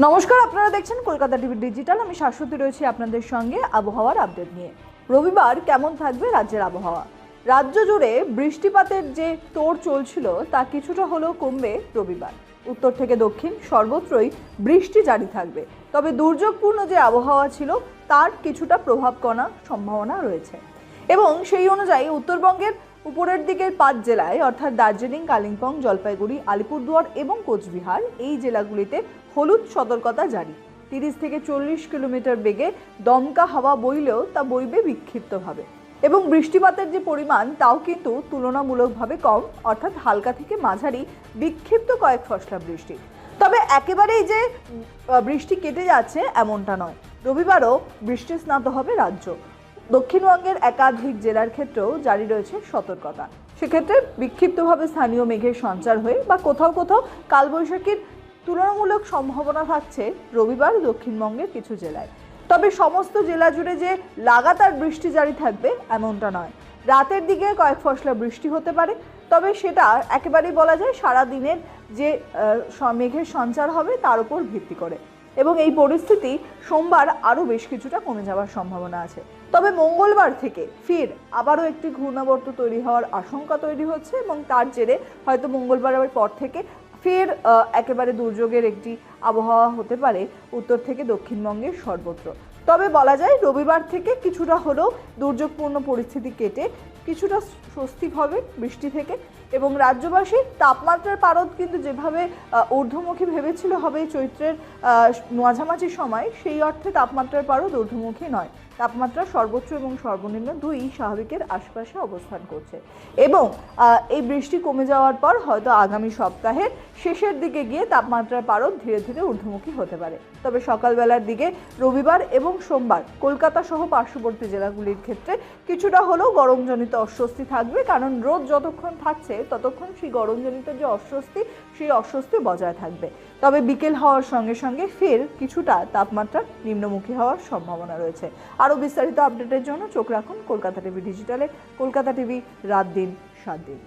নমস্কার, আপনারা দেখছেন কলকাতা টিভি ডিজিটাল। আমি শাশ্বতী রয়েছি আপনাদের সঙ্গে আবহাওয়ার আপডেট নিয়ে। রবিবার কেমন থাকবে রাজ্যের আবহাওয়া? রাজ্য জুড়ে বৃষ্টিপাতের যে তোড় চলছিল তা কিছুটা হলেও কমবে রবিবার। উত্তর থেকে দক্ষিণ সর্বত্রই বৃষ্টি জারি থাকবে, তবে দুর্যোগপূর্ণ যে আবহাওয়া ছিল তার কিছুটা প্রভাব কণার সম্ভাবনা রয়েছে। এবং সেই অনুযায়ী উত্তরবঙ্গের উপরের দিকের 5 জেলায় অর্থাৎ দার্জিলিং, কালিম্পং, জলপাইগুড়ি, আলিপুরদুয়ার এবং কোচবিহার এই জেলাগুলিতে হলুদ সতর্কতা জারি। 30 থেকে 40 কিলোমিটার বেগে দমকা হাওয়া বইলেও তা বইবে বিক্ষিপ্তভাবে, এবং বৃষ্টিপাতের যে পরিমাণ তাও কিন্তু তুলনামূলকভাবে কম, অর্থাৎ হালকা থেকে মাঝারি বিক্ষিপ্ত কয়েক ফসলা বৃষ্টি। তবে একেবারেই যে বৃষ্টি কেটে যাচ্ছে এমনটা নয়। রবিবারও বৃষ্টি স্নাত হবে রাজ্য। দক্ষিণবঙ্গের একাধিক জেলার ক্ষেত্রেও জারি রয়েছে সতর্কতা। সেক্ষেত্রে বিক্ষিপ্তভাবে স্থানীয় মেঘের সঞ্চার হয়ে বা কোথাও কোথাও কালবৈশাখীর তুলনামূলক সম্ভাবনা থাকছে রবিবার দক্ষিণবঙ্গের কিছু জেলায়। তবে সমস্ত জেলা জুড়ে যে লাগাতার বৃষ্টি জারি থাকবে এমনটা নয়। রাতের দিকে কয়েক ফসলা বৃষ্টি হতে পারে, তবে সেটা একেবারেই বলা যায় সারা দিনের যে মেঘের সঞ্চার হবে তার উপর ভিত্তি করে। এবং এই পরিস্থিতি সোমবার আরও বেশ কিছুটা কমে যাওয়ার সম্ভাবনা আছে। তবে মঙ্গলবার থেকে ফের আবারও একটি ঘূর্ণাবর্ত তৈরি হওয়ার আশঙ্কা তৈরি হচ্ছে, এবং তার জেরে হয়তো মঙ্গলবারের পর থেকে ফের একেবারে দুর্যোগের একটি আবহাওয়া হতে পারে উত্তর থেকে দক্ষিণবঙ্গের সর্বত্র। তবে বলা যায় রবিবার থেকে কিছুটা হলেও দুর্যোগপূর্ণ পরিস্থিতি কেটে কিছুটা স্বস্তি হবে বৃষ্টি থেকে। এবং রাজ্যবাসীর তাপমাত্রার পারদ কিন্তু যেভাবে ঊর্ধ্বমুখী ভেবেছিল হবে চৈত্রের মাঝামাঝি সময়, সেই অর্থে তাপমাত্রার পারদ ঊর্ধ্বমুখী নয়। তাপমাত্রা সর্বোচ্চ এবং সর্বনিম্ন দুই স্বাভাবিকের আশপাশে অবস্থান করছে। এবং এই বৃষ্টি কমে যাওয়ার পর হয়তো আগামী সপ্তাহের শেষের দিকে গিয়ে তাপমাত্রার পারদ ধীরে ধীরে ঊর্ধ্বমুখী হতে পারে। তবে সকালবেলার দিকে রবিবার এবং সোমবার কলকাতা সহ পার্শ্ববর্তী জেলাগুলির ক্ষেত্রে কিছুটা হলেও গরমজনিত অস্বস্তি থাকবে, কারণ রোদ যতক্ষণ থাকছে ততক্ষণ সেই গরমজনিত যে অস্বস্তি সেই অস্বস্তি বজায় থাকবে। তবে বিকেল হওয়ার সঙ্গে সঙ্গে ফের কিছুটা তাপমাত্রা নিম্নমুখী হওয়ার সম্ভাবনা রয়েছে। আরও বিস্তারিত আপডেটের জন্য চোখ রাখুন কলকাতা টিভি ডিজিটালে। কলকাতা টিভি, রাত দিন 7 দিন।